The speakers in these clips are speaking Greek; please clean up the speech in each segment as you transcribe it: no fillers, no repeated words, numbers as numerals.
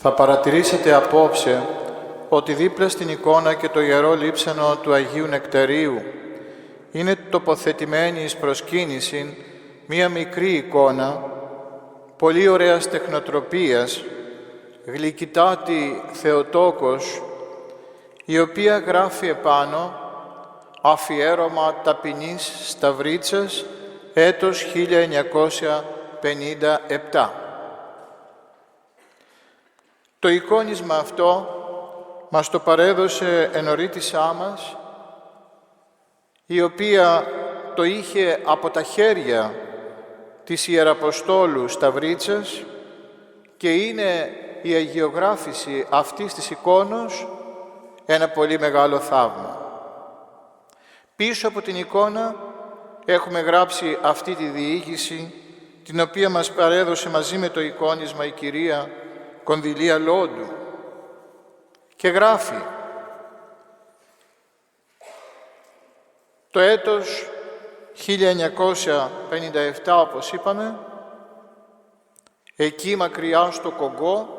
Θα παρατηρήσετε απόψε ότι δίπλα στην εικόνα και το ιερό λείψανο του Αγίου Νεκταρίου είναι τοποθετημένη εις προσκύνηση μία μικρή εικόνα, πολύ ωραίας τεχνοτροπίας, γλυκητάτη Θεοτόκος, η οποία γράφει επάνω «Αφιέρωμα ταπεινής Σταυρίτσας, έτος 1957». Το εικόνισμα αυτό μας το παρέδωσε ενορίτησά μας, η οποία το είχε από τα χέρια της Ιεραποστόλου Σταυρίτσας και είναι η αγιογράφηση αυτής της εικόνος ένα πολύ μεγάλο θαύμα. Πίσω από την εικόνα έχουμε γράψει αυτή τη διήγηση, την οποία μας παρέδωσε μαζί με το εικόνισμα η κυρία Κονδυλία Λόντου, και γράφει το έτος 1957, όπως είπαμε, εκεί μακριά στο Κογκό,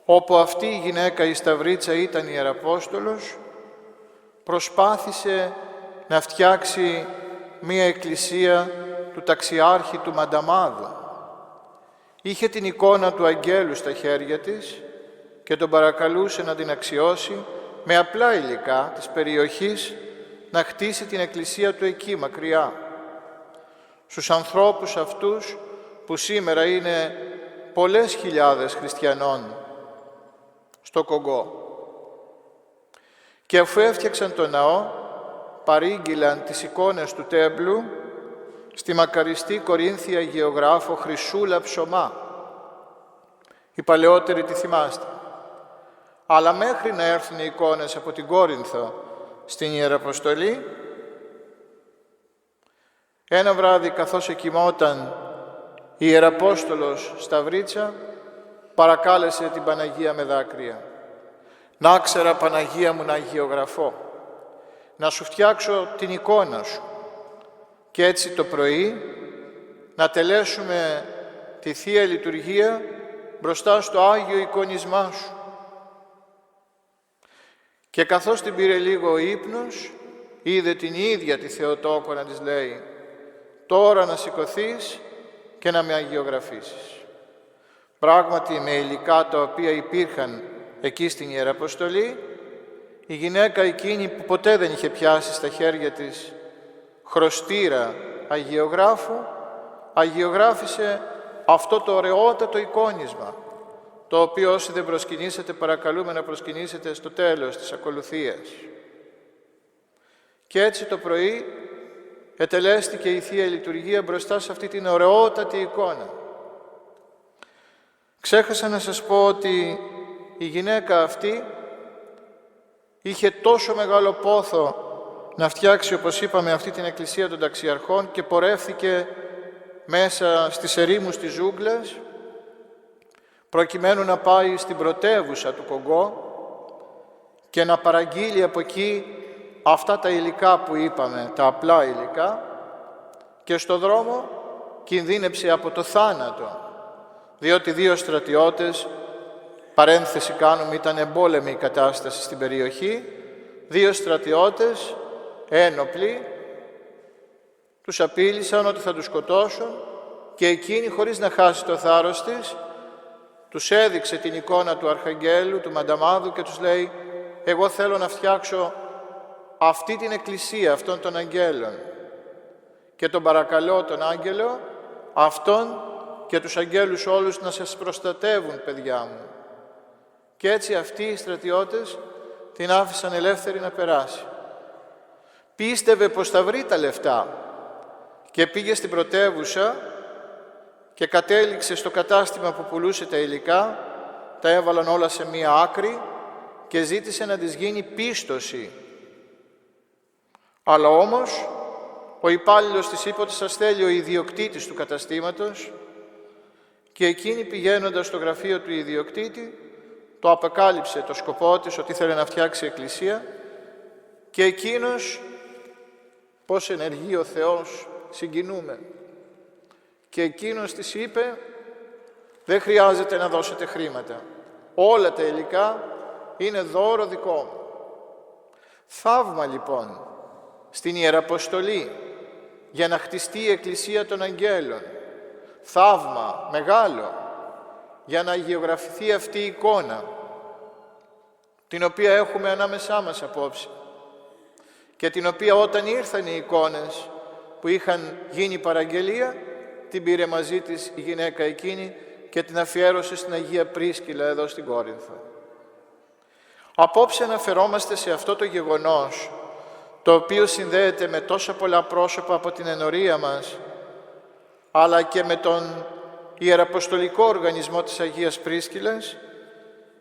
όπου αυτή η γυναίκα η Σταυρίτσα ήταν Ιεραπόστολος, προσπάθησε να φτιάξει μία εκκλησία του ταξιάρχη του Μανταμάδου. Είχε την εικόνα του αγγέλου στα χέρια της και τον παρακαλούσε να την αξιώσει με απλά υλικά της περιοχής να χτίσει την εκκλησία του εκεί μακριά. Στους ανθρώπους αυτούς που σήμερα είναι πολλές χιλιάδες χριστιανών στο Κογκό. Και αφού έφτιαξαν το ναό, παρήγγειλαν τις εικόνες του τέμπλου στη μακαριστή Κορίνθια γεωγράφο Χρυσούλα Ψωμά. Οι παλαιότεροι τη θυμάστε. Αλλά μέχρι να έρθουν οι εικόνες από την Κόρινθο στην Ιεραποστολή, ένα βράδυ καθώς εκοιμόταν η Ιεραπόστολος Σταυρίτσα, παρακάλεσε την Παναγία με δάκρυα. «Να ξέρα, Παναγία μου, να αγιογραφώ, να σου φτιάξω την εικόνα σου και έτσι το πρωί να τελέσουμε τη Θεία Λειτουργία μπροστά στο Άγιο εικονισμά σου». Και καθώς την πήρε λίγο ο ύπνος, είδε την ίδια τη Θεοτόκο να της λέει «Τώρα να σηκωθείς και να με αγιογραφήσεις». Πράγματι, με υλικά τα οποία υπήρχαν εκεί στην Ιεραποστολή, η γυναίκα εκείνη που ποτέ δεν είχε πιάσει στα χέρια της χρωστήρα αγιογράφου, αγιογράφησε αυτό το ωραιότατο εικόνισμα, το οποίο όσοι δεν προσκυνήσετε παρακαλούμε να προσκυνήσετε στο τέλος της ακολουθίας. Και έτσι το πρωί ετελέστηκε η Θεία Λειτουργία μπροστά σε αυτή την ωραιότατη εικόνα. Ξέχασα να σας πω ότι η γυναίκα αυτή είχε τόσο μεγάλο πόθο να φτιάξει, όπως είπαμε, αυτή την εκκλησία των ταξιαρχών και πορεύθηκε μέσα στις ερήμους της ζούγκλας προκειμένου να πάει στην πρωτεύουσα του Κογκό και να παραγγείλει από εκεί αυτά τα υλικά που είπαμε, τα απλά υλικά, και στο δρόμο κινδύνεψε από το θάνατο, διότι δύο στρατιώτες, παρένθεση κάνουμε, ήταν εμπόλεμη η κατάσταση στην περιοχή, δύο στρατιώτες ένοπλοι τους απείλησαν ότι θα τους σκοτώσουν και εκείνη, χωρίς να χάσει το θάρρος της, τους έδειξε την εικόνα του Αρχαγγέλου, του Μανταμάδου και τους λέει «Εγώ θέλω να φτιάξω αυτή την εκκλησία αυτών των αγγέλων και τον παρακαλώ τον άγγελο αυτόν και τους αγγέλους όλους να σας προστατεύουν, παιδιά μου». Και έτσι αυτοί οι στρατιώτες την άφησαν ελεύθερη να περάσει. Πίστευε πως θα βρει τα λεφτά και πήγε στην πρωτεύουσα και κατέληξε στο κατάστημα που πουλούσε τα υλικά, τα έβαλαν όλα σε μία άκρη και ζήτησε να της γίνει πίστοση. Αλλά όμως ο υπάλληλος της είπε ότι σας θέλει ο ιδιοκτήτης του καταστήματος και εκείνη, πηγαίνοντας στο γραφείο του ιδιοκτήτη, το αποκάλυψε το σκοπό της, ότι ήθελε να φτιάξει εκκλησία, και εκείνος, πώς ενεργεί ο Θεός, συγκινούμε. Και εκείνος της είπε, δεν χρειάζεται να δώσετε χρήματα. Όλα τα υλικά είναι δώρο δικό μου. Θαύμα λοιπόν στην Ιεραποστολή για να χτιστεί η Εκκλησία των Αγγέλων. Θαύμα μεγάλο για να αγιογραφηθεί αυτή η εικόνα, την οποία έχουμε ανάμεσά μας απόψε και την οποία όταν ήρθαν οι εικόνες που είχαν γίνει παραγγελία, την πήρε μαζί της η γυναίκα εκείνη και την αφιέρωσε στην Αγία Πρίσκυλα εδώ στην Κόρινθο. Απόψε αναφερόμαστε σε αυτό το γεγονός, το οποίο συνδέεται με τόσα πολλά πρόσωπα από την ενορία μας, αλλά και με τον Ιεραποστολικό Οργανισμό της Αγίας Πρίσκυλας,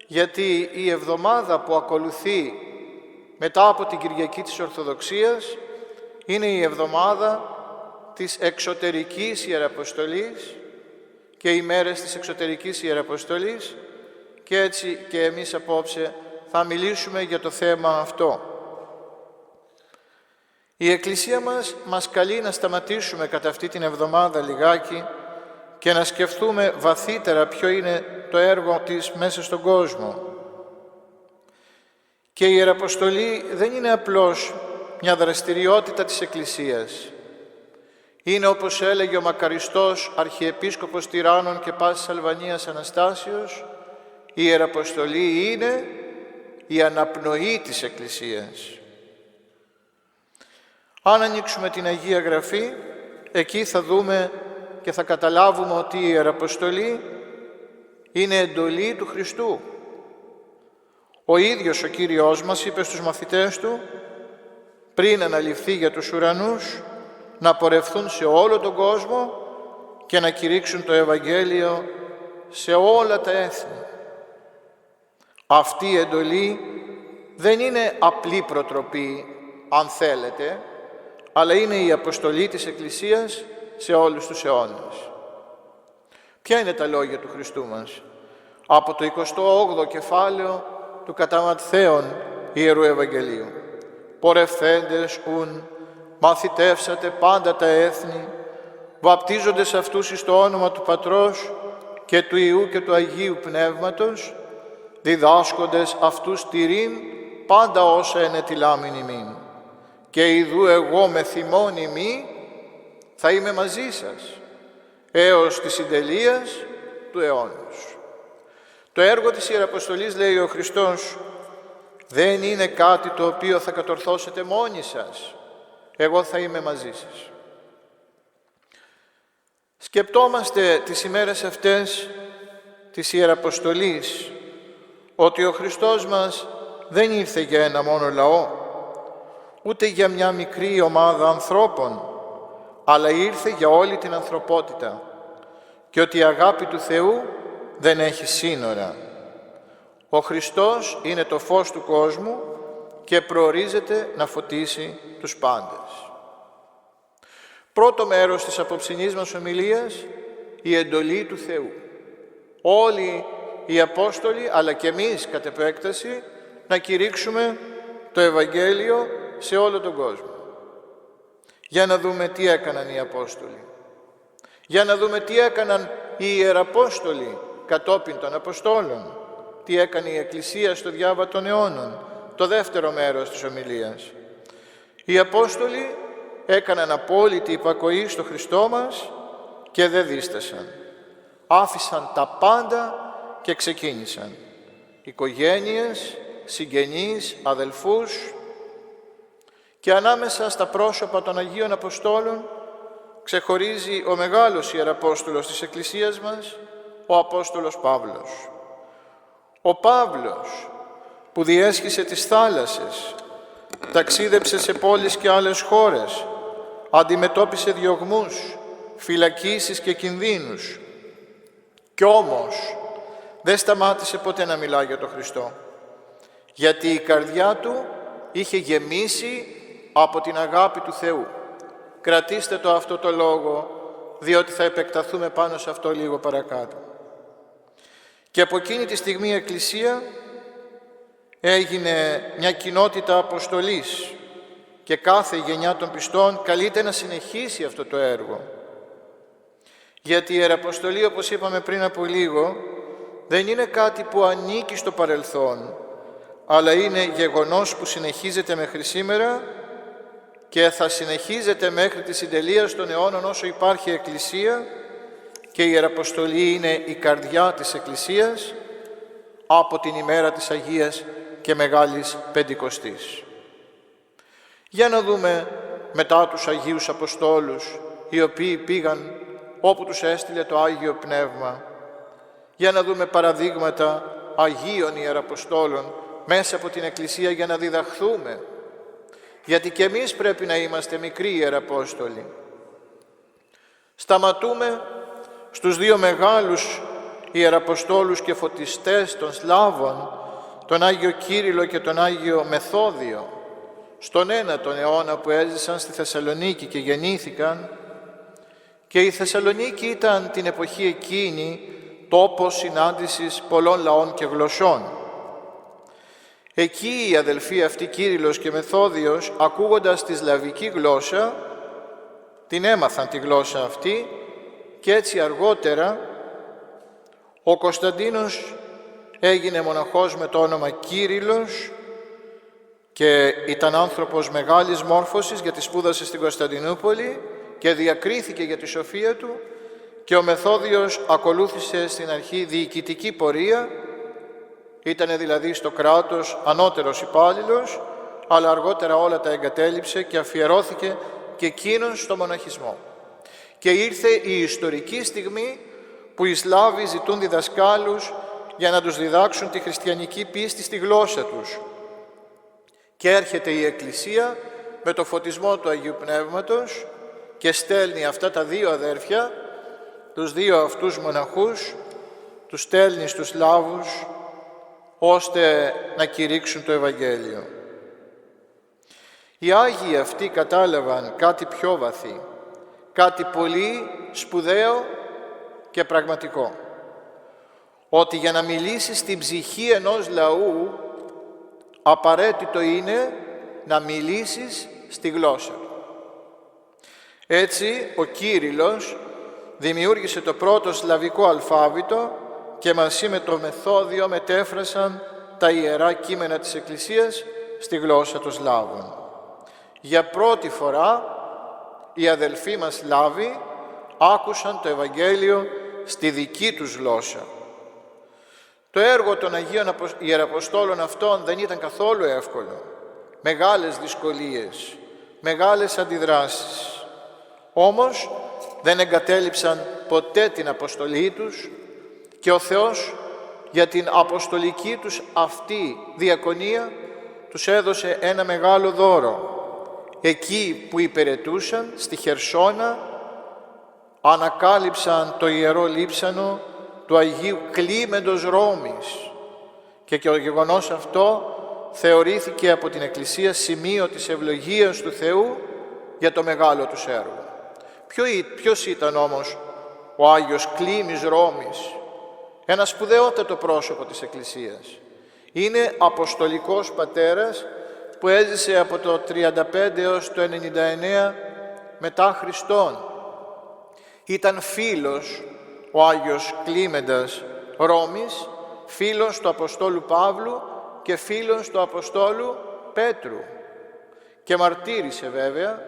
γιατί η εβδομάδα που ακολουθεί μετά από την Κυριακή της Ορθοδοξίας είναι η εβδομάδα της εξωτερικής Ιεραποστολής και οι μέρες της εξωτερικής Ιεραποστολής, και έτσι και εμείς απόψε θα μιλήσουμε για το θέμα αυτό. Η Εκκλησία μας καλεί να σταματήσουμε κατά αυτή την εβδομάδα λιγάκι και να σκεφτούμε βαθύτερα ποιο είναι το έργο της μέσα στον κόσμο. Και η Ιεραποστολή δεν είναι απλώς μια δραστηριότητα της Εκκλησίας. Είναι, όπως έλεγε ο μακαριστός Αρχιεπίσκοπος Τυράννων και πάσης Αλβανίας Αναστάσιος, η Ιεραποστολή είναι η αναπνοή της Εκκλησίας. Αν ανοίξουμε την Αγία Γραφή, εκεί θα δούμε και θα καταλάβουμε ότι η Ιεραποστολή είναι εντολή του Χριστού. Ο ίδιος ο Κύριος μας είπε στους μαθητές του, πριν αναληφθεί για τους ουρανούς, να πορευθούν σε όλο τον κόσμο και να κηρύξουν το Ευαγγέλιο σε όλα τα έθνη. Αυτή η εντολή δεν είναι απλή προτροπή, αν θέλετε, αλλά είναι η αποστολή της Εκκλησίας σε όλους τους αιώνες. Ποια είναι τα λόγια του Χριστού μας? Από το 28ο κεφάλαιο του κατά Ματθαίον Ιερού Ευαγγελίου. «Πορευθέντες ουν, μαθητεύσατε πάντα τα έθνη, βαπτίζοντες αυτούς εις το όνομα του Πατρός και του Υιού και του Αγίου Πνεύματος, διδάσκοντες αυτούς τηρεῖν πάντα όσα ενετιλάμην ημίν. Και ιδού εγώ με θυμών ημί θα είμαι μαζί σας, έως της συντελείας του αιώνος». Το έργο της Ιεραποστολής, λέει ο Χριστός, δεν είναι κάτι το οποίο θα κατορθώσετε μόνοι σας. Εγώ θα είμαι μαζί σας. Σκεπτόμαστε τις ημέρες αυτές της Ιεραποστολής ότι ο Χριστός μας δεν ήρθε για ένα μόνο λαό, ούτε για μια μικρή ομάδα ανθρώπων, αλλά ήρθε για όλη την ανθρωπότητα και ότι η αγάπη του Θεού δεν έχει σύνορα. Ο Χριστός είναι το φως του κόσμου και προορίζεται να φωτίσει τους πάντες. Πρώτο μέρος της απόψινής μας ομιλίας, η εντολή του Θεού. Όλοι οι Απόστολοι, αλλά και εμείς κατ' επέκταση, να κηρύξουμε το Ευαγγέλιο σε όλο τον κόσμο. Για να δούμε τι έκαναν οι Απόστολοι. Για να δούμε τι έκαναν οι Ιεραπόστολοι κατόπιν των Αποστόλων. Τι έκανε η Εκκλησία στο διάβα των αιώνων. Το δεύτερο μέρος της ομιλίας. Οι Απόστολοι έκαναν απόλυτη υπακοή στο Χριστό μας και δεν δίστασαν. Άφησαν τα πάντα και ξεκίνησαν. Οικογένειες, συγγενείς, αδελφούς, και ανάμεσα στα πρόσωπα των Αγίων Αποστόλων ξεχωρίζει ο μεγάλος Ιεραπόστολος της Εκκλησίας μας, ο Απόστολος Παύλος. Ο Παύλος που διέσχισε τις θάλασσες, ταξίδεψε σε πόλεις και άλλες χώρες, αντιμετώπισε διωγμούς, φυλακίσεις και κινδύνους, κι όμως δεν σταμάτησε ποτέ να μιλά για τον Χριστό, γιατί η καρδιά του είχε γεμίσει από την αγάπη του Θεού. Κρατήστε το αυτό το λόγο, διότι θα επεκταθούμε πάνω σε αυτό λίγο παρακάτω. Και από εκείνη τη στιγμή η Εκκλησία έγινε μια κοινότητα αποστολής και κάθε γενιά των πιστών καλείται να συνεχίσει αυτό το έργο. Γιατί η Ιεραποστολή, όπως είπαμε πριν από λίγο, δεν είναι κάτι που ανήκει στο παρελθόν, αλλά είναι γεγονός που συνεχίζεται μέχρι σήμερα και θα συνεχίζεται μέχρι τη συντελεία των αιώνων όσο υπάρχει Εκκλησία, και η Ιεραποστολή είναι η καρδιά της Εκκλησίας από την ημέρα της Αγίας και Μεγάλης Πεντηκοστής. Για να δούμε μετά τους Αγίους Αποστόλους, οι οποίοι πήγαν όπου τους έστειλε το Άγιο Πνεύμα. Για να δούμε παραδείγματα Αγίων Ιεραποστόλων μέσα από την Εκκλησία για να διδαχθούμε. Γιατί και εμείς πρέπει να είμαστε μικροί Ιεραπόστολοι. Σταματούμε στους δύο μεγάλους Ιεραποστόλους και φωτιστές των Σλάβων, τον Άγιο Κύριλλο και τον Άγιο Μεθόδιο, στον 9ο αιώνα που έζησαν στη Θεσσαλονίκη και γεννήθηκαν, και η Θεσσαλονίκη ήταν την εποχή εκείνη τόπος συνάντησης πολλών λαών και γλωσσών. Εκεί οι αδελφοί αυτοί Κύριλλος και Μεθόδιος, ακούγοντας τη σλαβική γλώσσα, την έμαθαν τη γλώσσα αυτή, και έτσι αργότερα ο Κωνσταντίνος έγινε μοναχός με το όνομα Κύριλλος και ήταν άνθρωπος μεγάλης μόρφωσης, γιατί σπούδασε στην Κωνσταντινούπολη και διακρίθηκε για τη σοφία του, και ο Μεθόδιος ακολούθησε στην αρχή διοικητική πορεία, ήταν δηλαδή στο κράτος ανώτερος υπάλληλος, αλλά αργότερα όλα τα εγκατέλειψε και αφιερώθηκε και εκείνος στο μοναχισμό. Και ήρθε η ιστορική στιγμή που οι Σλάβοι ζητούν διδασκάλους για να τους διδάξουν τη χριστιανική πίστη στη γλώσσα τους. Και έρχεται η Εκκλησία με το φωτισμό του Αγίου Πνεύματος και στέλνει αυτά τα δύο αδέρφια, τους δύο αυτούς μοναχούς, τους στέλνει στους Σλάβους, ώστε να κηρύξουν το Ευαγγέλιο. Οι Άγιοι αυτοί κατάλαβαν κάτι πιο βαθύ, κάτι πολύ σπουδαίο και πραγματικό, ότι για να μιλήσεις στην ψυχή ενός λαού, απαραίτητο είναι να μιλήσεις στη γλώσσα του. Έτσι, ο Κύριλλος δημιούργησε το πρώτο σλαβικό αλφάβητο και μαζί με το Μεθόδιο μετέφρασαν τα ιερά κείμενα της Εκκλησίας στη γλώσσα των Σλάβων. Για πρώτη φορά οι αδελφοί μας Σλάβοι άκουσαν το Ευαγγέλιο στη δική τους γλώσσα. Το έργο των Αγίων Ιεραποστόλων αυτών δεν ήταν καθόλου εύκολο. Μεγάλες δυσκολίες, μεγάλες αντιδράσεις. Όμως δεν εγκατέλειψαν ποτέ την αποστολή τους και ο Θεός για την αποστολική τους αυτή διακονία τους έδωσε ένα μεγάλο δώρο. Εκεί που υπηρετούσαν, στη Χερσόνα, ανακάλυψαν το Ιερό Λείψανο του Αγίου Κλίμεντος Ρώμης και το γεγονός αυτό θεωρήθηκε από την Εκκλησία σημείο της ευλογίας του Θεού για το μεγάλο τους έργο. Ποιος ήταν όμως ο Άγιος Κλίμης Ρώμης? Ένα σπουδαιότατο πρόσωπο της Εκκλησίας. Είναι αποστολικός πατέρας που έζησε από το 35 έως το 99 μετά Χριστόν. Ήταν φίλος ο Άγιος Κλίμεντας Ρώμης, φίλος του Αποστόλου Παύλου και φίλος του Αποστόλου Πέτρου. Και μαρτύρησε βέβαια,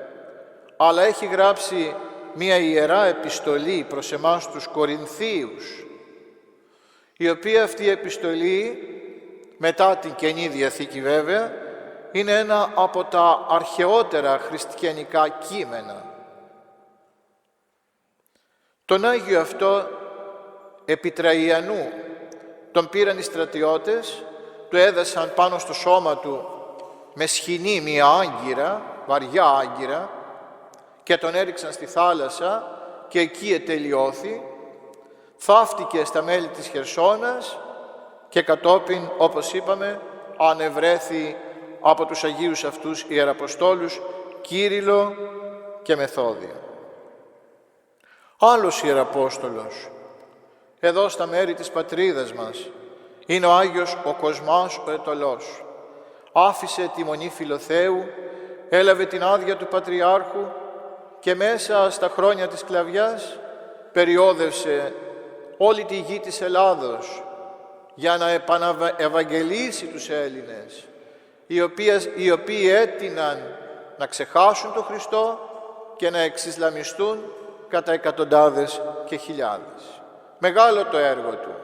αλλά έχει γράψει μία ιερά επιστολή προς εμάς τους Κορινθίους, η οποία αυτή η επιστολή, μετά την Καινή Διαθήκη βέβαια, είναι ένα από τα αρχαιότερα χριστιανικά κείμενα. Τον Άγιο αυτό επί Τραϊανού τον πήραν οι στρατιώτες, του έδεσαν πάνω στο σώμα του με σχοινή μία άγκυρα, βαριά άγκυρα, και τον έριξαν στη θάλασσα και εκεί ετελειώθη, θαύτηκε στα μέλη της Χερσόνας και κατόπιν, όπως είπαμε, ανεβρέθη από τους Αγίους αυτούς Ιεραποστόλους Κύριλλο και Μεθόδιο. Άλλος Ιεραπόστολος, εδώ στα μέρη της πατρίδας μας, είναι ο Άγιος ο Κοσμάς ο Αιτωλός. Άφησε τη Μονή Φιλοθέου, έλαβε την άδεια του Πατριάρχου και μέσα στα χρόνια της σκλαβιάς περιόδευσε όλη τη γη της Ελλάδος για να επαναευαγγελίσει τους Έλληνες, οι οποίοι έτειναν να ξεχάσουν τον Χριστό και να εξισλαμιστούν κατά εκατοντάδες και χιλιάδες. Μεγάλο το έργο του.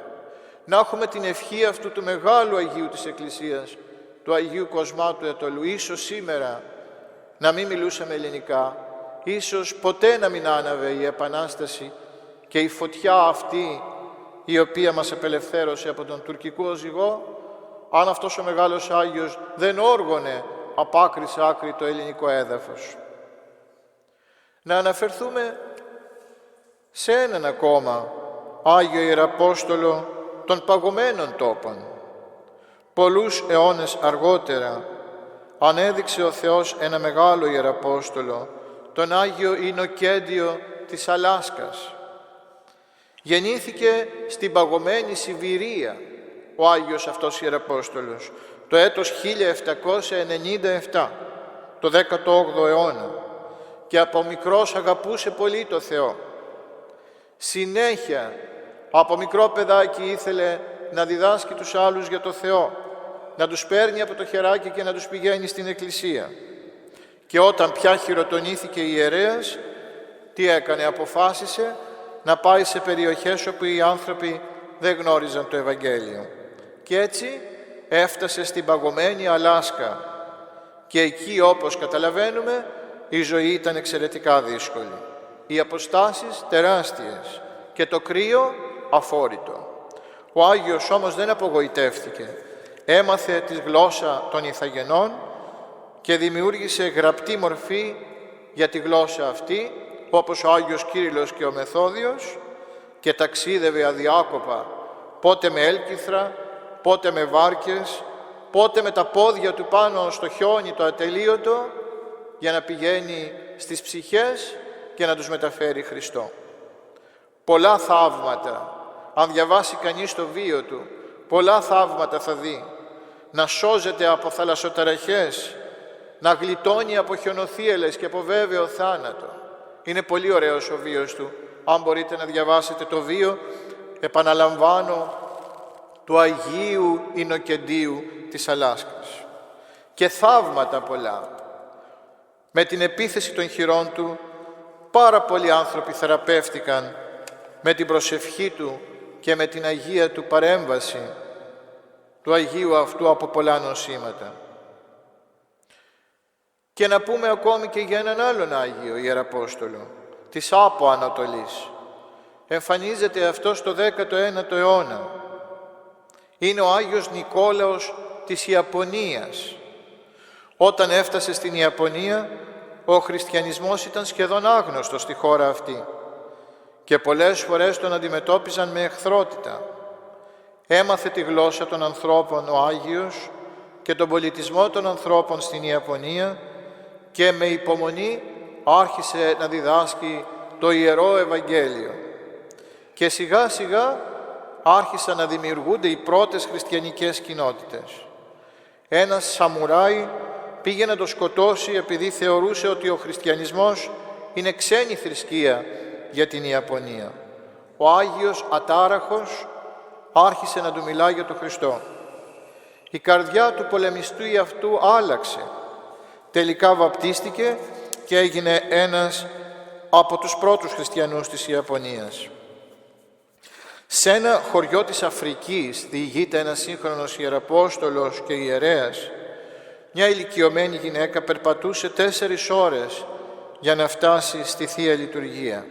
Να έχουμε την ευχή αυτού του μεγάλου Αγίου της Εκκλησίας, του Αγίου Κοσμάτου Ετωλού. Ίσως σήμερα να μην μιλούσαμε ελληνικά, ίσως ποτέ να μην άναβε η Επανάσταση και η φωτιά αυτή η οποία μας απελευθέρωσε από τον τουρκικό ζυγό, αν αυτός ο μεγάλος Άγιος δεν όργωνε από άκρη σε άκρη το ελληνικό έδαφος. Να αναφερθούμε σε έναν ακόμα Άγιο Ιεραπόστολο των παγωμένων τόπων. Πολλούς αιώνες αργότερα ανέδειξε ο Θεός ένα μεγάλο Ιεραπόστολο, τον Άγιο Ινοκέντιο της Αλάσκας. Γεννήθηκε στην παγωμένη Σιβηρία ο Άγιος αυτός Ιεραπόστολος το έτος 1797, το 18ο αιώνα, και από μικρός αγαπούσε πολύ το Θεό. Συνέχεια από μικρό παιδάκι ήθελε να διδάσκει τους άλλους για το Θεό, να τους παίρνει από το χεράκι και να τους πηγαίνει στην εκκλησία. Και όταν πια χειροτονήθηκε ιερέας, τι έκανε? Αποφάσισε να πάει σε περιοχές όπου οι άνθρωποι δεν γνώριζαν το Ευαγγέλιο. Και έτσι έφτασε στην παγωμένη Αλάσκα. Και εκεί, όπως καταλαβαίνουμε, η ζωή ήταν εξαιρετικά δύσκολη. Οι αποστάσεις τεράστιες και το κρύο αφόρητο. Ο Άγιος όμως δεν απογοητεύτηκε. Έμαθε τη γλώσσα των Ιθαγενών και δημιούργησε γραπτή μορφή για τη γλώσσα αυτή, όπως ο Άγιος Κύριλλος και ο Μεθόδιος, και ταξίδευε αδιάκοπα, πότε με έλκυθρα, πότε με βάρκες, πότε με τα πόδια του πάνω στο χιόνι το ατελείωτο, για να πηγαίνει στις ψυχές και να τους μεταφέρει Χριστό. Πολλά θαύματα, αν διαβάσει κανείς το βίο του, πολλά θαύματα θα δει. Να σώζεται από θαλασσοταραχές, να γλιτώνει από χιονοθύελες και από βέβαιο θάνατο. Είναι πολύ ωραίος ο βίος του. Αν μπορείτε να διαβάσετε το βίο, επαναλαμβάνω, του Αγίου Ινοκεντίου της Αλάσκας. Και θαύματα πολλά. Με την επίθεση των χειρών του, πάρα πολλοί άνθρωποι θεραπεύτηκαν με την προσευχή του και με την Αγία του παρέμβαση του Αγίου αυτού από πολλά νοσήματα. Και να πούμε ακόμη και για έναν άλλον Άγιο Ιεραπόστολο, της Άπο Ανατολής. Εμφανίζεται αυτό στο 19ο αιώνα. Είναι ο Άγιος Νικόλαος της Ιαπωνίας. Όταν έφτασε στην Ιαπωνία, ο χριστιανισμός ήταν σχεδόν άγνωστος στη χώρα αυτή και πολλές φορές τον αντιμετώπιζαν με εχθρότητα. Έμαθε τη γλώσσα των ανθρώπων ο Άγιος και τον πολιτισμό των ανθρώπων στην Ιαπωνία και με υπομονή άρχισε να διδάσκει το Ιερό Ευαγγέλιο. Και σιγά σιγά άρχισαν να δημιουργούνται οι πρώτες χριστιανικές κοινότητες. Ένας σαμουράι πήγε να το σκοτώσει επειδή θεωρούσε ότι ο χριστιανισμός είναι ξένη θρησκεία για την Ιαπωνία. Ο Άγιος ατάραχος άρχισε να του μιλά για τον Χριστό. Η καρδιά του πολεμιστού αυτού άλλαξε. Τελικά βαπτίστηκε και έγινε ένας από τους πρώτους χριστιανούς της Ιαπωνίας. Σε ένα χωριό της Αφρικής διηγείται ένας σύγχρονος Ιεραπόστολος και ιερέας. Μια ηλικιωμένη γυναίκα περπατούσε 4 ώρες για να φτάσει στη Θεία Λειτουργία.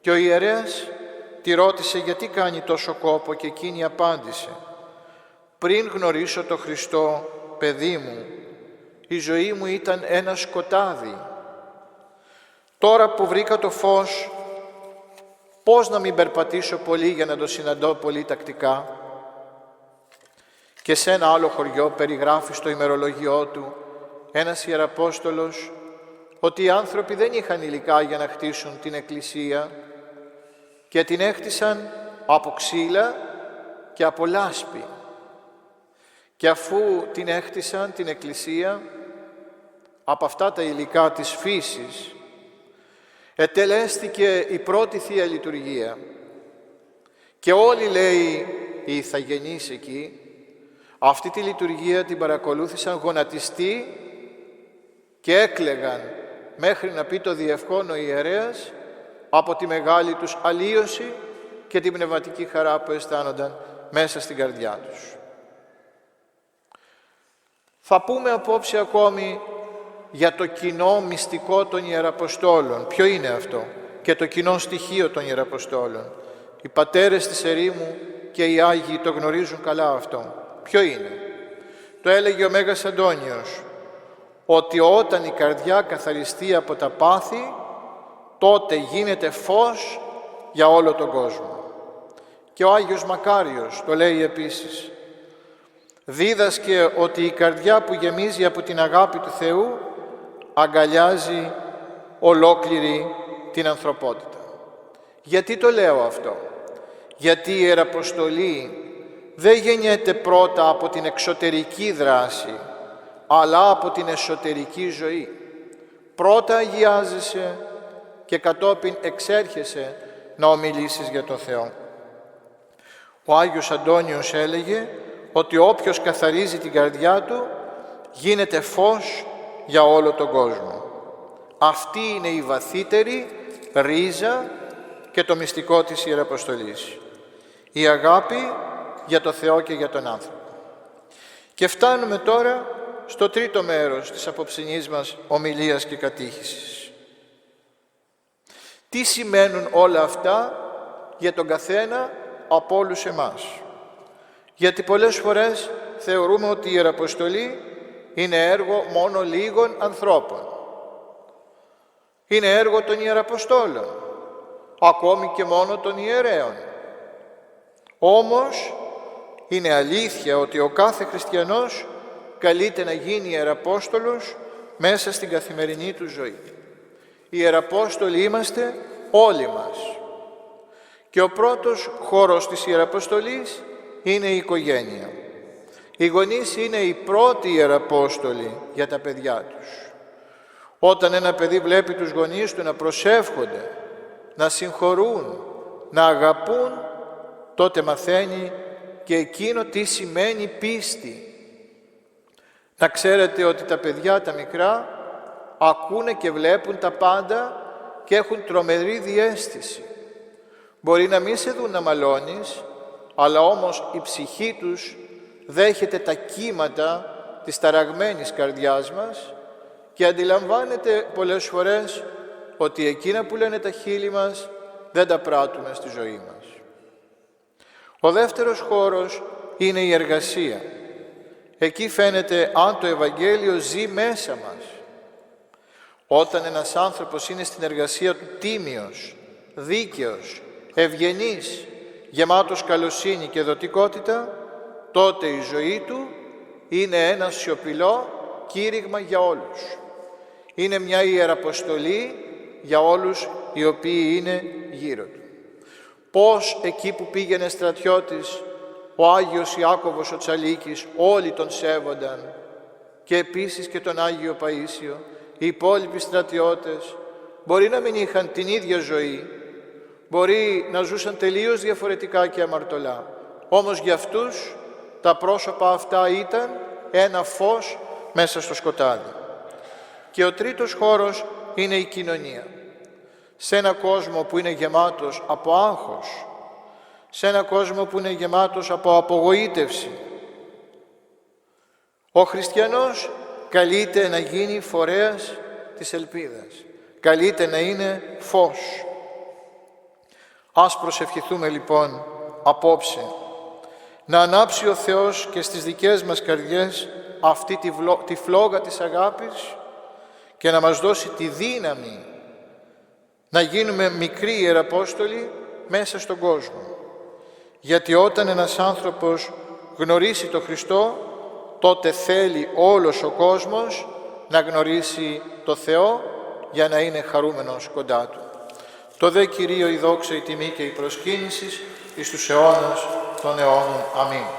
Και ο ιερέας τη ρώτησε γιατί κάνει τόσο κόπο και εκείνη απάντησε «Πριν γνωρίσω το Χριστό, παιδί μου, η ζωή μου ήταν ένα σκοτάδι. Τώρα που βρήκα το φως, πώς να μην περπατήσω πολύ για να το συναντώ πολύ τακτικά». Και σε ένα άλλο χωριό περιγράφει στο ημερολογιό του ένας Ιεραπόστολος ότι οι άνθρωποι δεν είχαν υλικά για να χτίσουν την εκκλησία και την έχτισαν από ξύλα και από λάσπη. Και αφού την έχτισαν την εκκλησία από αυτά τα υλικά της φύσης, ετελέστηκε η πρώτη Θεία Λειτουργία. Και όλοι, λέει, οι ηθαγενείς εκεί, αυτή τη λειτουργία την παρακολούθησαν γονατιστοί και έκλαιγαν μέχρι να πει το διευχόν ο ιερέας από τη μεγάλη τους αλλίωση και την πνευματική χαρά που αισθάνονταν μέσα στην καρδιά τους. Θα πούμε απόψε ακόμη για το κοινό μυστικό των Ιεραποστόλων. Ποιο είναι αυτό? Και το κοινό στοιχείο των Ιεραποστόλων. Οι πατέρες της ερήμου και οι Άγιοι το γνωρίζουν καλά αυτό. Ποιο είναι? Το έλεγε ο Μέγας Αντώνιος, ότι όταν η καρδιά καθαριστεί από τα πάθη, τότε γίνεται φως για όλο τον κόσμο. Και ο Άγιος Μακάριος το λέει επίσης. Δίδασκε ότι η καρδιά που γεμίζει από την αγάπη του Θεού αγκαλιάζει ολόκληρη την ανθρωπότητα. Γιατί το λέω αυτό? Γιατί η Ιεραποστολή δεν γεννιέται πρώτα από την εξωτερική δράση, αλλά από την εσωτερική ζωή. Πρώτα αγιάζεσαι και κατόπιν εξέρχεσαι να ομιλήσεις για τον Θεό. Ο Άγιος Αντώνιος έλεγε ότι όποιος καθαρίζει την καρδιά του γίνεται φως για όλο τον κόσμο. Αυτή είναι η βαθύτερη ρίζα και το μυστικό της Ιεραποστολής. Η αγάπη για το Θεό και για τον άνθρωπο. Και φτάνουμε τώρα στο τρίτο μέρος της απόψινής μας ομιλίας και κατήχησης. Τι σημαίνουν όλα αυτά για τον καθένα από όλους εμάς? Γιατί πολλές φορές θεωρούμε ότι η Ιεραποστολή είναι έργο μόνο λίγων ανθρώπων. Είναι έργο των Ιεραποστόλων, ακόμη και μόνο των ιερέων. Όμως είναι αλήθεια ότι ο κάθε χριστιανός καλείται να γίνει Ιεραπόστολος μέσα στην καθημερινή του ζωή. Οι Ιεραπόστολοι είμαστε όλοι μας. Και ο πρώτος χώρος της Ιεραποστολής είναι η οικογένεια. Οι γονείς είναι οι πρώτοι Ιεραπόστολοι για τα παιδιά τους. Όταν ένα παιδί βλέπει τους γονείς του να προσεύχονται, να συγχωρούν, να αγαπούν, τότε μαθαίνει και εκείνο τι σημαίνει πίστη. Να ξέρετε ότι τα παιδιά τα μικρά ακούνε και βλέπουν τα πάντα και έχουν τρομερή διαίσθηση. Μπορεί να μην σε δουν να μαλώνεις, αλλά όμως η ψυχή τους δέχεται τα κύματα της ταραγμένης καρδιάς μας και αντιλαμβάνεται πολλές φορές ότι εκείνα που λένε τα χείλη μας δεν τα πράττουμε στη ζωή μας. Ο δεύτερος χώρος είναι η εργασία. Εκεί φαίνεται αν το Ευαγγέλιο ζει μέσα μας. Όταν ένας άνθρωπος είναι στην εργασία του τίμιος, δίκαιος, ευγενής, γεμάτος καλοσύνη και δοτικότητα, τότε η ζωή του είναι ένα σιωπηλό κήρυγμα για όλους. Είναι μια ιεραποστολή για όλους οι οποίοι είναι γύρω του. Πώς εκεί που πήγαινε στρατιώτης, ο Άγιος Ιάκωβος ο Τσαλίκης, όλοι τον σέβονταν, και επίσης και τον Άγιο Παΐσιο. Οι υπόλοιποι στρατιώτες μπορεί να μην είχαν την ίδια ζωή, μπορεί να ζούσαν τελείως διαφορετικά και αμαρτωλά, όμως για αυτούς τα πρόσωπα αυτά ήταν ένα φως μέσα στο σκοτάδι. Και ο τρίτος χώρος είναι η κοινωνία. Σε ένα κόσμο που είναι γεμάτος από άγχος, σε ένα κόσμο που είναι γεμάτος από απογοήτευση, ο χριστιανός καλείται να γίνει φορέας της ελπίδας, καλείται να είναι φως. Ας προσευχηθούμε λοιπόν απόψε να ανάψει ο Θεός και στις δικές μας καρδιές αυτή τη φλόγα της αγάπης και να μας δώσει τη δύναμη να γίνουμε μικροί ιεραπόστολοι μέσα στον κόσμο. Γιατί όταν ένας άνθρωπος γνωρίσει τον Χριστό, τότε θέλει όλος ο κόσμος να γνωρίσει το Θεό για να είναι χαρούμενος κοντά Του. Το δε Κυρίω η δόξα, η τιμή και η προσκύνηση εις τους αιώνας των αιώνων. Αμήν.